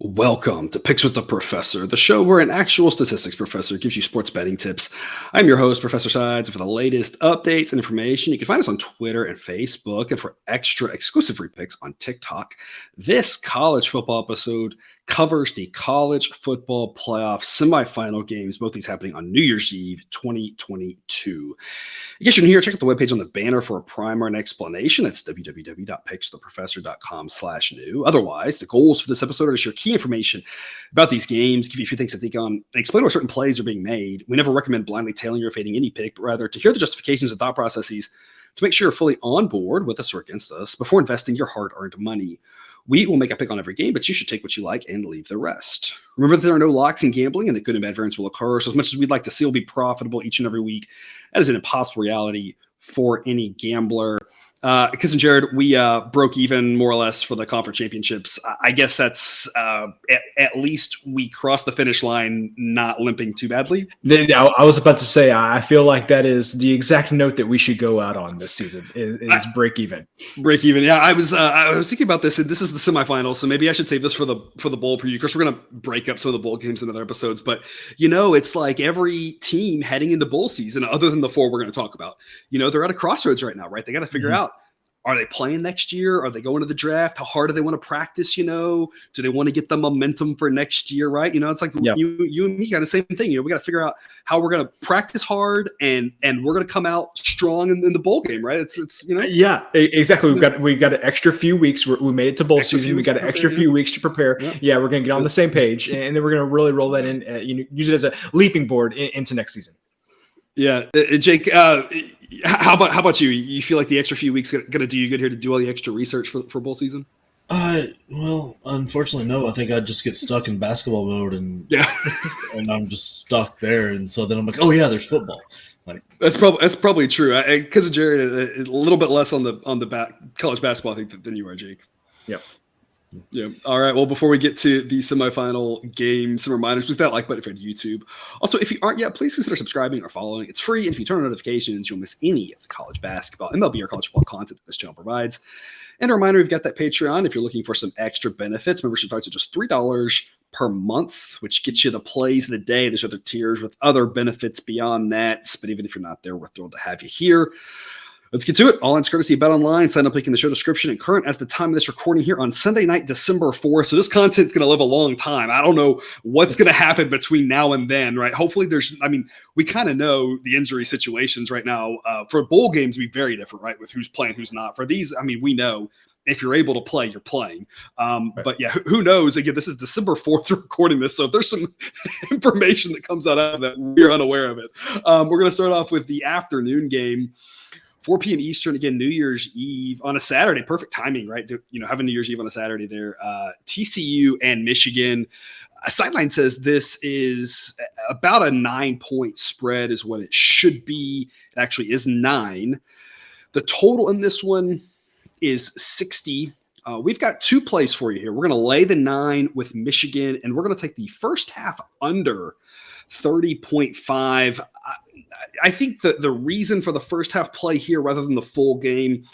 Welcome to Picks with the Professor, the show where an actual statistics professor gives you sports betting tips. I'm your host, Professor Sides, and for the latest updates and information, you can find us on Twitter and Facebook, and for extra exclusive free picks on TikTok. This college football episode covers the college football playoff semifinal games, both these happening on New Year's Eve 2022. In case you're new here, check out the webpage on the banner for a primer and explanation. That's www.pickswiththeprofessor.com/new. Otherwise, the goals for this episode are to share key information about these games, give you a few things to think on, and explain why certain plays are being made. We never recommend blindly tailing or fading any pick, but rather to hear the justifications and thought processes to make sure you're fully on board with us or against us before investing your hard-earned money. We will make a pick on every game, but you should take what you like and leave the rest. Remember that there are no locks in gambling and that good and bad variance will occur. So as much as we'd like to see will be profitable each and every week, that is an impossible reality for any gambler. Kiss and Jared, we broke even more or less for the conference championships. I guess that's at least we crossed the finish line not limping too badly. I was about to say, I feel like that is the exact note that we should go out on this season is break even. Break even. Yeah, I was thinking about this, and this is the semifinals, so maybe I should save this for the bowl preview. Of course, we're going to break up some of the bowl games in other episodes, but it's like every team heading into bowl season, other than the four we're going to talk about, they're at a crossroads right now, right? They got to figure out, are they playing next year? Are they going to the draft? How hard do they want to practice? Do they want to get the momentum for next year? Right. It's like you and me got the same thing. We got to figure out how we're going to practice hard and we're going to come out strong in the bowl game. Right. It's Yeah, exactly. We've got an extra few weeks. We made it to bowl season. We got an extra few weeks to prepare. Yeah. We're going to get on the same page, and then we're going to really roll that in, use it as a leaping board into next season. Yeah. Jake, how about you? You feel like the extra few weeks going to do you good here to do all the extra research for bowl season? Well, unfortunately, no. I think I'd just get stuck in basketball mode, and and I'm just stuck there. And so then I'm like, oh yeah, there's football. Like that's probably true. Because of Jared, a little bit less on the college basketball, I think, than you are, Jake. Yep. Yeah. All right. Well, before we get to the semifinal game, some reminders. Please that like button if you're on YouTube. Also, if you aren't yet, please consider subscribing or following. It's free. And if you turn on notifications, you'll miss any of the college basketball and MLB or college football content that this channel provides. And a reminder, we've got that Patreon if you're looking for some extra benefits. Membership starts at just $3 per month, which gets you the plays of the day. There's other tiers with other benefits beyond that. But even if you're not there, we're thrilled to have you here. Let's get to it. All in courtesy of BetOnline. Sign up link in the show description and current as the time of this recording here on Sunday night, December 4th. So this content's going to live a long time. I don't know what's going to happen between now and then, right? Hopefully we kind of know the injury situations right now. For bowl games, be very different, right? With who's playing, who's not. For these, we know if you're able to play, you're playing. Right. But yeah, who knows? Again, this is December 4th recording this. So if there's some information that comes out of that, we're unaware of it. We're going to start off with the afternoon game. 4 p.m. Eastern, again, New Year's Eve on a Saturday. Perfect timing, right? Having New Year's Eve on a Saturday there. TCU and Michigan. Sideline says this is about a 9-point spread is what it should be. It actually is 9. The total in this one is 60. We've got 2 plays for you here. We're going to lay the 9 with Michigan, and we're going to take the first half under 30.5. I think the reason for the first half play here rather than the full game,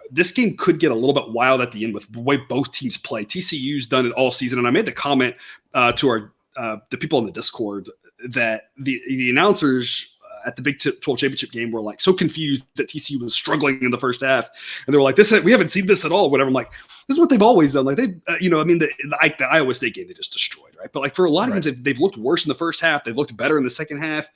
this game could get a little bit wild at the end with the way both teams play. TCU's done it all season, and I made the comment to the people on the Discord that the announcers at the Big 12 championship game were like so confused that TCU was struggling in the first half, and they were like, we haven't seen this at all. Whatever. I'm like, this is what they've always done. Like the Iowa State game they just destroyed, right? But like for a lot of games, they've looked worse in the first half. They've looked better in the second half.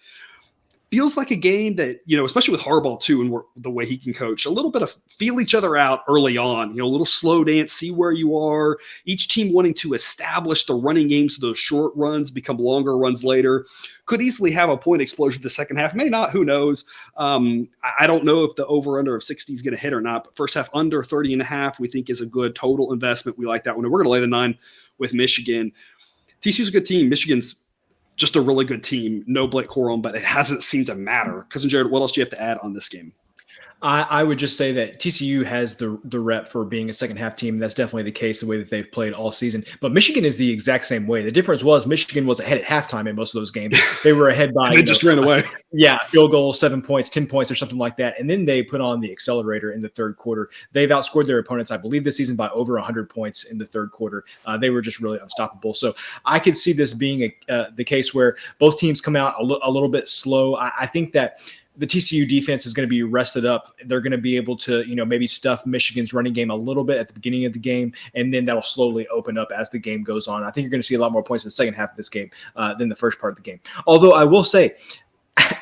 Feels like a game that, especially with Harbaugh too, and the way he can coach, a little bit of feel each other out early on, a little slow dance, see where you are. Each team wanting to establish the running game so those short runs become longer runs later. Could easily have a point explosion the second half. May not, who knows? I don't know if the over-under of 60 is going to hit or not, but first half under 30.5 we think is a good total investment. We like that one. And we're going to lay the 9 with Michigan. TCU's a good team. Michigan's just a really good team. No Blake Corum, but it hasn't seemed to matter. Cousin Jared, what else do you have to add on this game? I would just say that TCU has the rep for being a second half team. That's definitely the case, the way that they've played all season. But Michigan is the exact same way. The difference was Michigan was ahead at halftime in most of those games. They were ahead by they just ran away. Field goal, 7 points, 10 points, or something like that. And then they put on the accelerator in the third quarter. They've outscored their opponents, I believe, this season by over 100 points in the third quarter. They were just really unstoppable. So I could see this being the case where both teams come out a little bit slow. I think that the TCU defense is going to be rested up. They're going to be able to, maybe stuff Michigan's running game a little bit at the beginning of the game, and then that'll slowly open up as the game goes on. I think you're going to see a lot more points in the second half of this game than the first part of the game. Although I will say,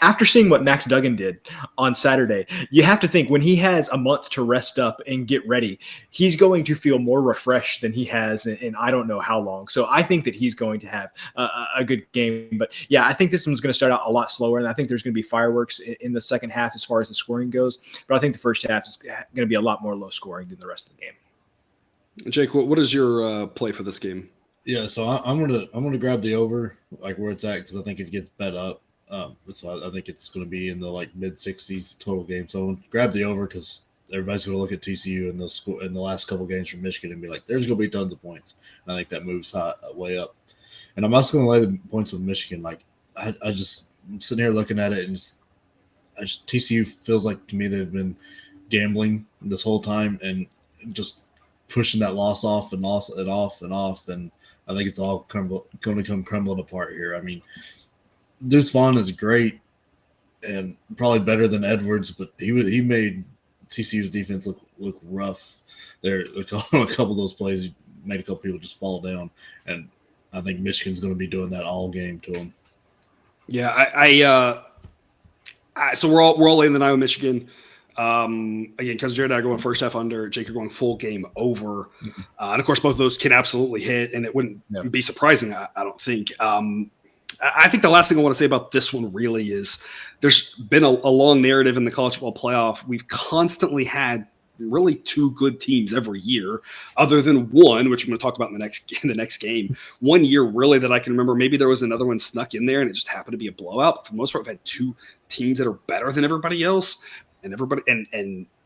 after seeing what Max Duggan did on Saturday, you have to think when he has a month to rest up and get ready, he's going to feel more refreshed than he has in I don't know how long. So I think that he's going to have a good game. But yeah, I think this one's going to start out a lot slower, and I think there's going to be fireworks in the second half as far as the scoring goes. But I think the first half is going to be a lot more low scoring than the rest of the game. Jake, what is your play for this game? Yeah, so I'm gonna grab the over, like where it's at, because I think it gets bet up. So I think it's going to be in the mid 60s total game. So grab the over because everybody's going to look at TCU in the last couple games from Michigan and be like, "There's going to be tons of points." And I think that moves way up. And I'm also going to lay the points with Michigan. I'm sitting here looking at it, and TCU feels like to me they've been gambling this whole time and just pushing that loss off and off. And I think it's all going to come crumbling apart here. I mean, Deuce Vaughn is great and probably better than Edwards, but he made TCU's defense look rough there. On a couple of those plays, he made a couple people just fall down, and I think Michigan's going to be doing that all game to them. Yeah, so we're all laying the 9 with Michigan. Again, because Jared and I are going first half under, Jake, you're going full game over. And of course, both of those can absolutely hit, and it wouldn't be surprising, I don't think. I think the last thing I want to say about this one really is there's been a long narrative in the college football playoff. We've constantly had really 2 good teams every year, other than one, which I'm going to talk about in the next game. One year, really, that I can remember, maybe there was another one snuck in there, and it just happened to be a blowout. But for the most part, we've had 2 teams that are better than everybody else. And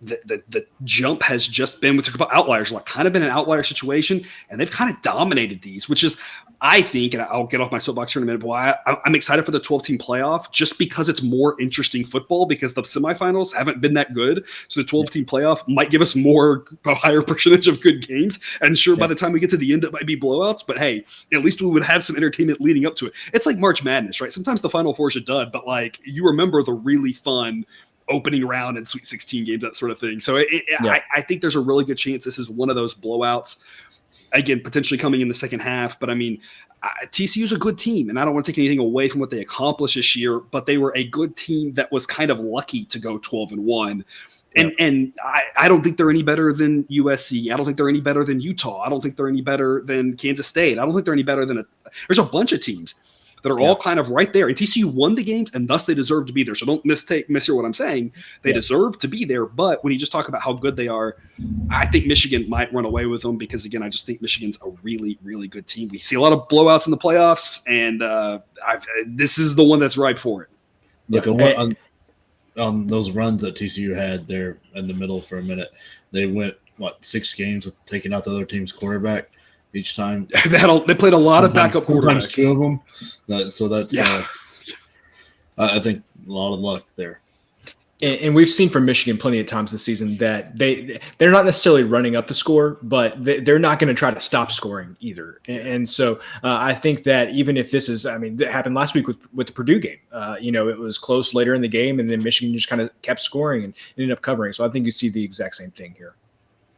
the jump has just been, we talk about outliers, kind of been an outlier situation, and they've kind of dominated these, which is, I think, and I'll get off my soapbox here in a minute, but I'm excited for the 12-team playoff just because it's more interesting football, because the semifinals haven't been that good. So the 12-team playoff might give us a higher percentage of good games. And sure, by the time we get to the end, it might be blowouts, but hey, at least we would have some entertainment leading up to it. It's like March Madness, right? Sometimes the Final Four is a dud, but you remember the really fun opening round and Sweet 16 games, that sort of thing. So I think there's a really good chance this is one of those blowouts, again, potentially coming in the second half. But I mean, TCU is a good team, and I don't want to take anything away from what they accomplished this year, but they were a good team that was kind of lucky to go 12-1. And I don't think they're any better than USC. I don't think they're any better than Utah. I don't think they're any better than Kansas State. I don't think they're any better than there's a bunch of teams that are all kind of right there. And TCU won the games, and thus they deserve to be there. So don't mishear what I'm saying. They deserve to be there. But when you just talk about how good they are, I think Michigan might run away with them because, again, I just think Michigan's a really, really good team. We see a lot of blowouts in the playoffs, and this is the one that's ripe for it. Look, on those runs that TCU had there in the middle for a minute, they went, 6 games with taking out the other team's quarterback each time. They played a lot of backup quarterbacks. Sometimes 2 of them. So that's I think a lot of luck there. And we've seen from Michigan plenty of times this season that they're not necessarily running up the score, but they're not going to try to stop scoring either. And so I think that even if this is, that happened last week with the Purdue game. It was close later in the game, and then Michigan just kind of kept scoring and ended up covering. So I think you see the exact same thing here.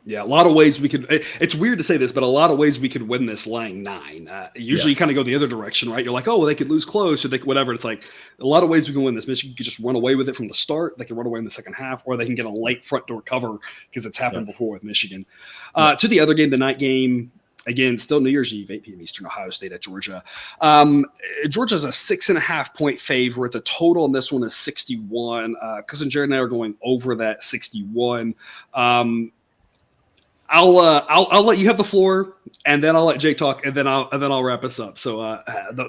Yeah, a lot of ways we could – it's weird to say this, but a lot of ways we could win this laying 9. Usually you kind of go the other direction, right? You're like, oh, well, they could lose close or they could whatever. It's like a lot of ways we can win this. Michigan could just run away with it from the start. They can run away in the second half, or they can get a late front door cover because it's happened before with Michigan. To the other game, the night game, again, still New Year's Eve, 8 p.m. Eastern, Ohio State at Georgia. Georgia's a 6.5-point favorite. The total on this one is 61. Cousin Jared and I are going over that 61. I'll let you have the floor, and then I'll let Jake talk, and then I'll wrap us up. So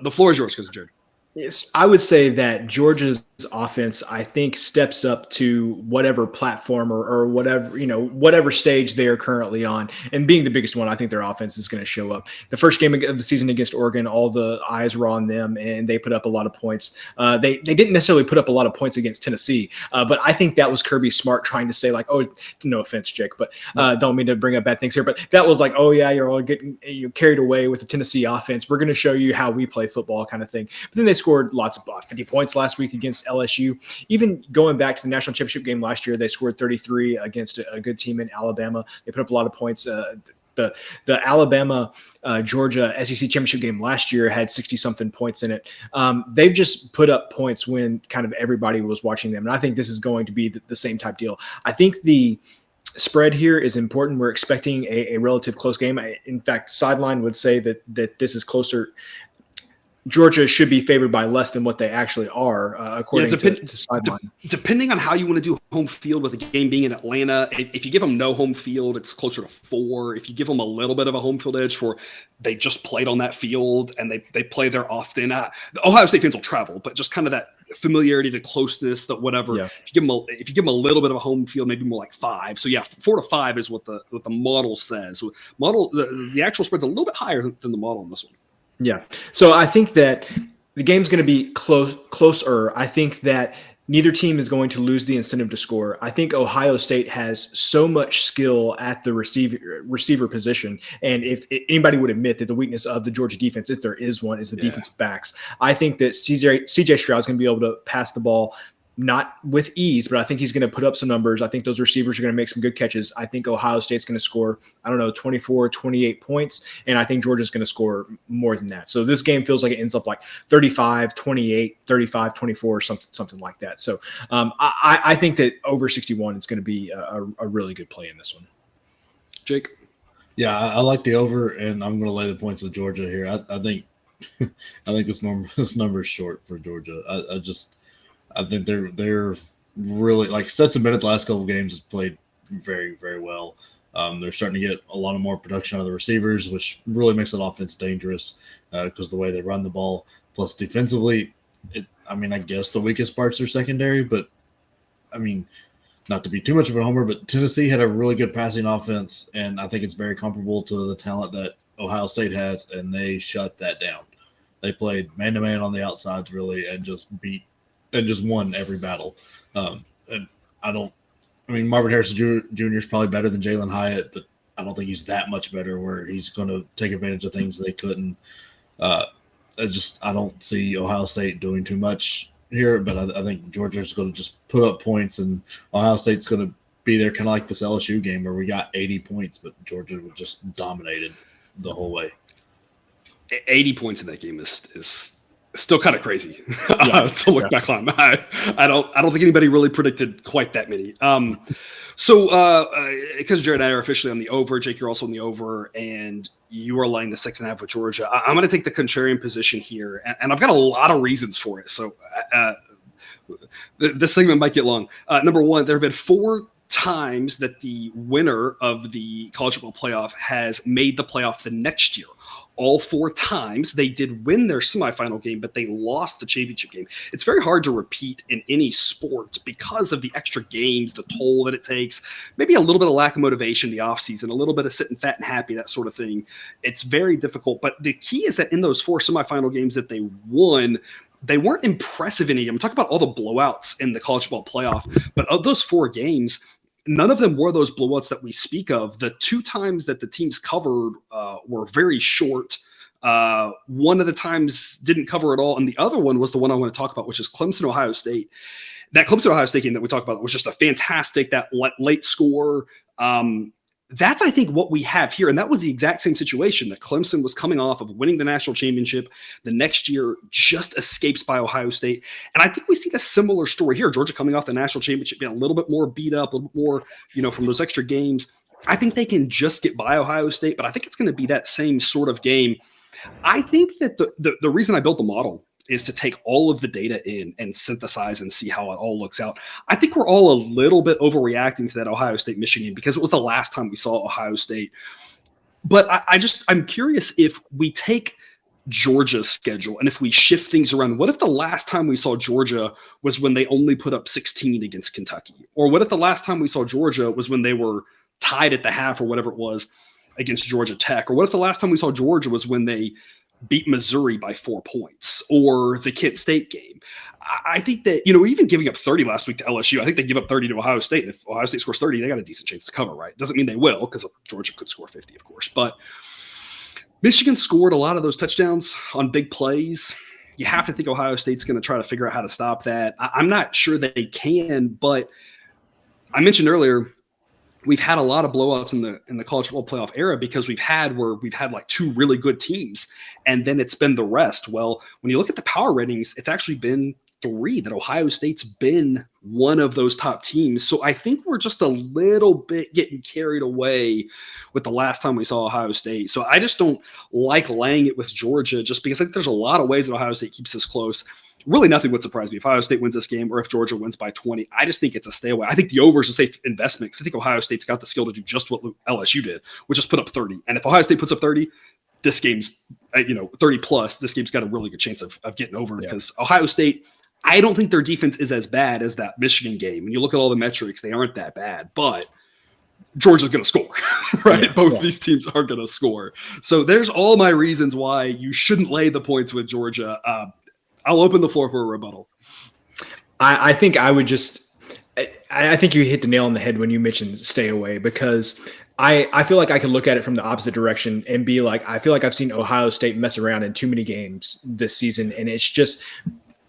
the floor is yours, Cousin Jared. Yes, I would say that Georgia's offense, I think, steps up to whatever platform or whatever, whatever stage they are currently on. And being the biggest one, I think their offense is going to show up. The first game of the season against Oregon, all the eyes were on them, and they put up a lot of points. They didn't necessarily put up a lot of points against Tennessee, but I think that was Kirby Smart trying to say, like, oh, no offense, Jake, but don't mean to bring up bad things here, but that was like, oh yeah, you're all getting carried away with the Tennessee offense. We're going to show you how we play football, kind of thing. But then they scored lots of 50 points last week against LSU. Even going back to the national championship game last year, they scored 33 against a good team in Alabama. They put up a lot of points. The Alabama Georgia SEC championship game last year had 60-something points in it. They've just put up points when kind of everybody was watching them. And I think this is going to be the same type deal. I think the spread here is important. We're expecting a relative close game. In fact, Sideline would say that this is closer. Georgia should be favored by less than what they actually are, according to Sideline. Depending on how you want to do home field with the game being in Atlanta, if you give them no home field, it's closer to 4. If you give them a little bit of a home field edge for they just played on that field and they play there often, the Ohio State fans will travel, but just kind of that familiarity, the closeness, that whatever. Yeah. If you give them a little bit of a home field, maybe more like 5. So yeah, 4 to 5 is what the model says. The actual spread's a little bit higher than the model on this one. Yeah. So I think that the game's going to be closer. I think that neither team is going to lose the incentive to score. I think Ohio State has so much skill at the receiver position. And if anybody would admit that the weakness of the Georgia defense, if there is one, is the defensive backs. I think that CJ Stroud is going to be able to pass the ball, not with ease, but I think he's going to put up some numbers. I think those receivers are going to make some good catches. I think Ohio State's going to score, 24, 28 points, and I think Georgia's going to score more than that. So this game feels like it ends up like 35, 28, 35, 24, something like that. So I think that over 61 is going to be a really good play in this one. Jake? Yeah, I like the over, and I'm going to lay the points with Georgia here. I think this number is short for Georgia. I think they're really, like, Stetson Bennett the last couple of games has played very, very well. They're starting to get a lot of more production out of the receivers, which really makes that offense dangerous because the way they run the ball. Plus defensively, I guess the weakest parts are secondary, but not to be too much of a homer, but Tennessee had a really good passing offense, and I think it's very comparable to the talent that Ohio State has, and they shut that down. They played man-to-man on the outsides, really, and just won every battle. Marvin Harrison Jr. is probably better than Jalen Hyatt, but I don't think he's that much better where he's going to take advantage of things they couldn't. I don't see Ohio State doing too much here, but I think Georgia's going to just put up points, and Ohio State's going to be there, kind of like this LSU game where we got 80 points, but Georgia was just dominated the whole way. 80 points in that game is still kind of crazy to look back on. I don't think anybody really predicted quite that many. Because Jared and I are officially on the over, Jake, you're also on the over, and you are laying the 6.5 with Georgia. I'm going to take the contrarian position here, and I've got a lot of reasons for it. So this segment might get long. Number one, there have been 4 times that the winner of the college football playoff has made the playoff the next year. All 4 times they did win their semifinal game, but they lost the championship game. It's very hard to repeat in any sport because of the extra games, the toll that it takes, maybe a little bit of lack of motivation in the offseason, a little bit of sitting fat and happy, that sort of thing. It's very difficult. But the key is that in those 4 semifinal games that they won, they weren't impressive in any of them. I'm talking about all the blowouts in the college football playoff, but of those 4 games, none of them were those blowouts that we speak of. The 2 times that the teams covered were very short. One of the times didn't cover at all, and the other one was the one I want to talk about, which is Clemson-Ohio State. That Clemson-Ohio State game that we talked about was just a fantastic, that late score. That's, I think, what we have here. And that was the exact same situation that Clemson was coming off of winning the national championship. The next year just escapes by Ohio State. And I think we see a similar story here. Georgia coming off the national championship, being a little bit more beat up, a little bit more, from those extra games. I think they can just get by Ohio State, but I think it's going to be that same sort of game. I think that the reason I built the model is to take all of the data in and synthesize and see how it all looks out. I think we're all a little bit overreacting to that Ohio State-Michigan because it was the last time we saw Ohio State. But I'm curious if we take Georgia's schedule, and if we shift things around, what if the last time we saw Georgia was when they only put up 16 against Kentucky? Or what if the last time we saw Georgia was when they were tied at the half or whatever it was against Georgia Tech? Or what if the last time we saw Georgia was when they beat Missouri by 4 points, or the Kent State game? I think that, even giving up 30 last week to LSU, I think they give up 30 to Ohio State. And if Ohio State scores 30, they got a decent chance to cover, right? Doesn't mean they will, because Georgia could score 50, of course. But Michigan scored a lot of those touchdowns on big plays. You have to think Ohio State's going to try to figure out how to stop that. I'm not sure that they can, but I mentioned earlier, we've had a lot of blowouts in the college football playoff era because we've had like two really good teams, and then it's been the rest. Well, when you look at the power ratings, it's actually been 3 that Ohio State's been one of those top teams. So I think we're just a little bit getting carried away with the last time we saw Ohio State. So I just don't like laying it with Georgia, just because I think there's a lot of ways that Ohio State keeps this close. Really nothing would surprise me if Ohio State wins this game or if Georgia wins by 20. I just think it's a stay away. I think the over is a safe investment because I think Ohio State's got the skill to do just what LSU did, which is put up 30. And if Ohio State puts up 30, this game's 30 plus, this game's got a really good chance of getting over, because Ohio State, I don't think their defense is as bad as that Michigan game. When you look at all the metrics, they aren't that bad, but Georgia's going to score, right? Yeah, Both these teams are going to score. So there's all my reasons why you shouldn't lay the points with Georgia. I'll open the floor for a rebuttal. I think I would I think you hit the nail on the head when you mentioned stay away, because I feel like I can look at it from the opposite direction and be like, I feel like I've seen Ohio State mess around in too many games this season. And it's just,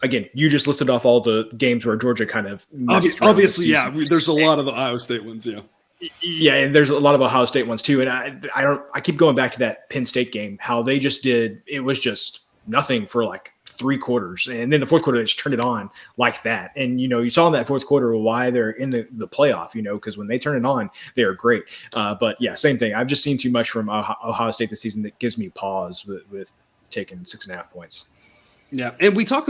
again, you just listed off all the games where Georgia kind of obviously, yeah. There's a lot of Ohio State ones, yeah. Yeah, and there's a lot of Ohio State ones too. And I keep going back to that Penn State game, how they just did, it was just nothing for like 3 quarters. And then the fourth quarter, they just turned it on like that. And, you saw in that fourth quarter why they're in the playoff, because when they turn it on, they are great. But yeah, same thing. I've just seen too much from Ohio State this season that gives me pause with taking 6.5 points. Yeah, and we talked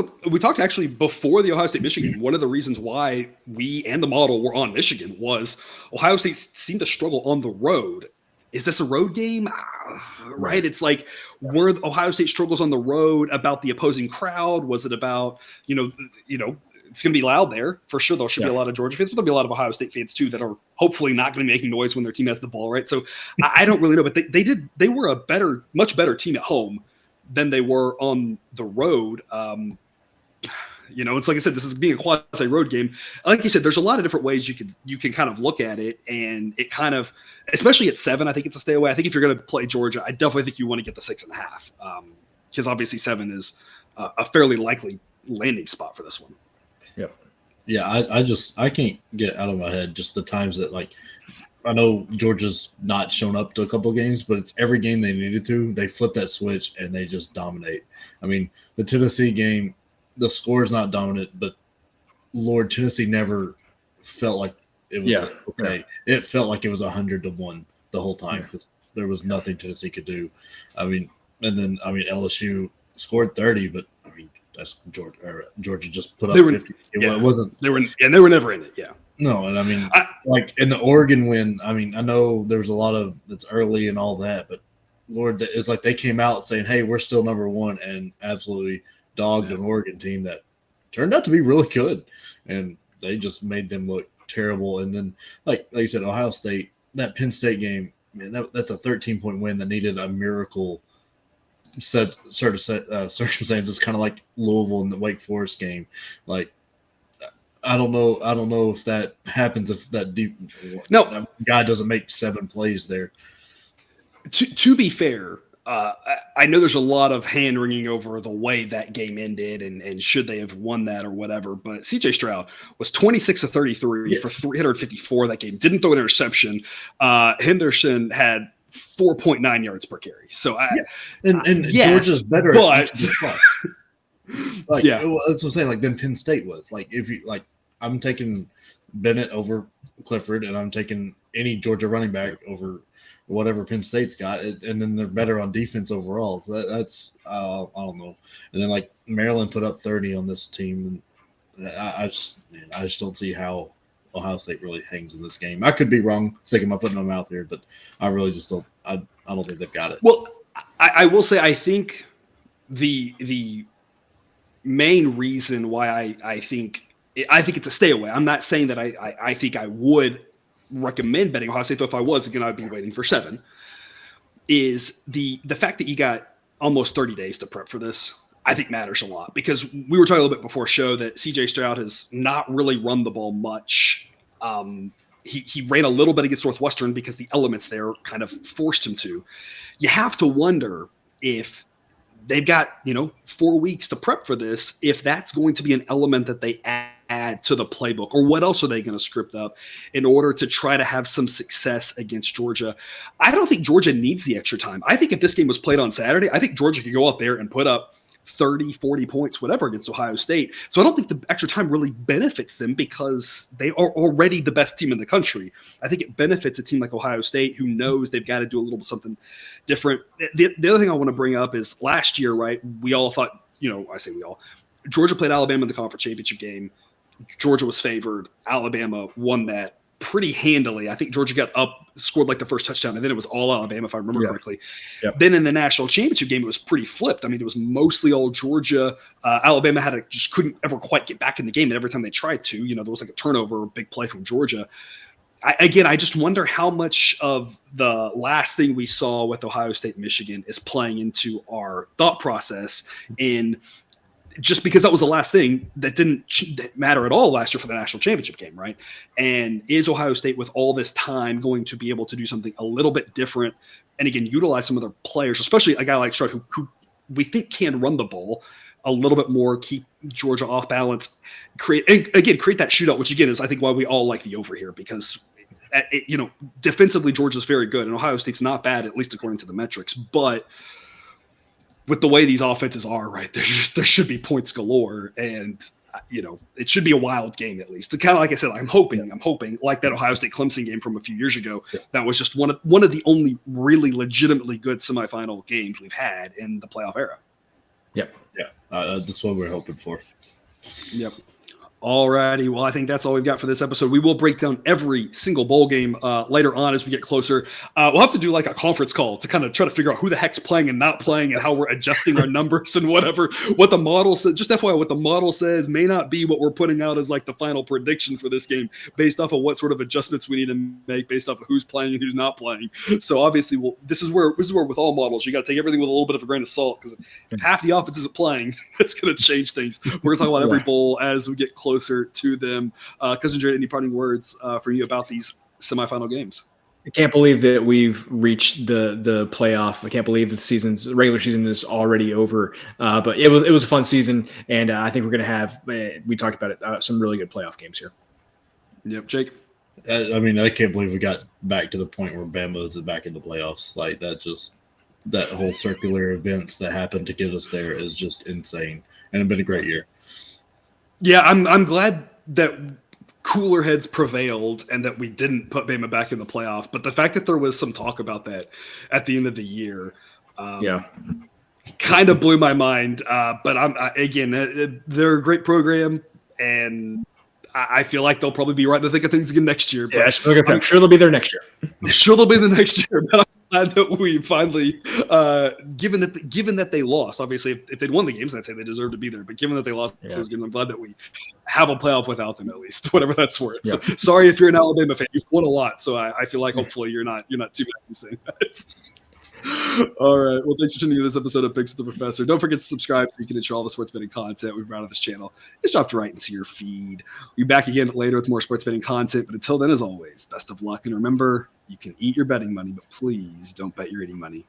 actually before the Ohio State Michigan. One of the reasons why we and the model were on Michigan was Ohio State seemed to struggle on the road. Is this a road game? Right. It's like, were Ohio State struggles on the road about the opposing crowd? Was it about, it's going to be loud there for sure. There should be a lot of Georgia fans, but there'll be a lot of Ohio State fans too that are hopefully not going to be making noise when their team has the ball. Right. So I don't really know, but they were a much better team at home than they were on the road. It's like I said, this is being a quasi road game. Like you said, there's a lot of different ways you can kind of look at it, and it kind of, especially at 7, I think it's a stay away. I think if you're going to play Georgia, I definitely think you want to get the 6.5, because obviously 7 is a fairly likely landing spot for this one. Yep. Yeah, I can't get out of my head just the times that, like, I know Georgia's not shown up to a couple games, but it's every game they needed to. They flip that switch and they just dominate. I mean, the Tennessee game, the score is not dominant, but Lord, Tennessee never felt like it was okay. Yeah. It felt like it was 100-1 the whole time because there was nothing Tennessee could do. I mean, LSU scored 30, but I mean that's Georgia just put up 50. It wasn't. They were never in it. Yeah. No, and I mean, like in the Oregon win, I mean, I know there was a lot of it's early and all that, but Lord, it's like they came out saying, "Hey, we're still number 1," and absolutely dogged an Oregon team that turned out to be really good, and they just made them look terrible. And then, like you said, Ohio State, that Penn State game, man, that's a 13-point win that needed a miracle set circumstances, kind of like Louisville in the Wake Forest game, like. I don't know if that happens if that guy doesn't make 7 plays there. To be fair, I know there's a lot of hand wringing over the way that game ended and should they have won that or whatever. But CJ Stroud was 26 of 33 for 354 that game. Didn't throw an interception. Henderson had 4.9 yards per carry. So Georgia's better at each of the spots. Like, yeah, that's what I'm saying. Like, then Penn State was like, if you like, I'm taking Bennett over Clifford, and I'm taking any Georgia running back over whatever Penn State's got, and then they're better on defense overall. So that's I don't know. And then like Maryland put up 30 on this team, and I just don't see how Ohio State really hangs in this game. I could be wrong, sticking my foot in my mouth here, but I really just don't. I don't think they've got it. Well, I will say I think the main reason why I think it's a stay away. I'm not saying that I think I would recommend betting Ohio State, though if I was, again, I'd be waiting for 7, is the fact that you got almost 30 days to prep for this, I think matters a lot, because we were talking a little bit before show that CJ Stroud has not really run the ball much. He ran a little bit against Northwestern because the elements there kind of forced him to. You have to wonder if they've got, 4 weeks to prep for this, if that's going to be an element that they add to the playbook, or what else are they going to script up in order to try to have some success against Georgia. I don't think Georgia needs the extra time. I think if this game was played on Saturday, I think Georgia could go out there and put up 30, 40 points, whatever, against Ohio State. So I don't think the extra time really benefits them because they are already the best team in the country. I think it benefits a team like Ohio State, who knows they've got to do a little something different. The other thing I want to bring up is last year, right, we all thought, I say we all, Georgia played Alabama in the conference championship game. Georgia was favored. Alabama won that pretty handily. I think Georgia got up, scored like the first touchdown, and then it was all Alabama, if I remember correctly. Yep. Then in the national championship game, it was pretty flipped. I mean, it was mostly all Georgia. Alabama just couldn't ever quite get back in the game, and every time they tried to, there was like a turnover, a big play from Georgia. I just wonder how much of the last thing we saw with Ohio State and Michigan is playing into our thought process, and just because that was the last thing that didn't matter at all last year for the national championship game, right? And is Ohio State, with all this time, going to be able to do something a little bit different and, again, utilize some of their players, especially a guy like Stroud, who we think can run the ball a little bit more, keep Georgia off balance, create that shootout, which, again, is I think why we all like the over here, because defensively Georgia's very good and Ohio State's not bad, at least according to the metrics, but with the way these offenses are, right, there should be points galore, and it should be a wild game at least. Kind of like I said, I'm hoping like that Ohio State Clemson game from a few years ago. Yeah. That was just one of the only really legitimately good semifinal games we've had in the playoff era. Yep. Yeah, that's what we're hoping for. Yep. All righty. Well, I think that's all we've got for this episode. We will break down every single bowl game later on as we get closer. We'll have to do like a conference call to kind of try to figure out who the heck's playing and not playing, and how we're adjusting our numbers and whatever. What the model says, just FYI, what the model says may not be what we're putting out as like the final prediction for this game, based off of what sort of adjustments we need to make based off of who's playing and who's not playing. So obviously, this is where with all models, you got to take everything with a little bit of a grain of salt, because if half the offense isn't playing, it's going to change things. We're going to talk about every bowl as we get closer to them. Cousin Jared, any parting words for you about these semifinal games? I can't believe that we've reached the playoff. I can't believe the regular season is already over. But it was a fun season, and I think we're going to have, we talked about it, some really good playoff games here. Yep, Jake. I can't believe we got back to the point where Bama is back in the playoffs. Like that whole circular events that happened to get us there is just insane, and it's been a great year. Yeah, I'm glad that cooler heads prevailed and that we didn't put Bama back in the playoff. But the fact that there was some talk about that at the end of the year, kind of blew my mind. But they're a great program, and I feel like they'll probably be right in the thick of things again next year. Yeah, I'm sure they'll be there next year. Sure, they'll be the next year. But I'm glad that we finally, given that they lost, obviously, if they'd won the games, I'd say they deserve to be there. But given that they lost this game, I'm glad that we have a playoff without them, at least, whatever that's worth. Yeah. Sorry if you're an Alabama fan, you've won a lot, so I feel like hopefully you're not too bad in saying that. All right. Well, thanks for tuning in to this episode of Picks with the Professor. Don't forget to subscribe so you can enjoy all the sports betting content we've brought on this channel. It's dropped right into your feed. We'll be back again later with more sports betting content. But until then, as always, best of luck. And remember, you can eat your betting money, but please don't bet your eating money.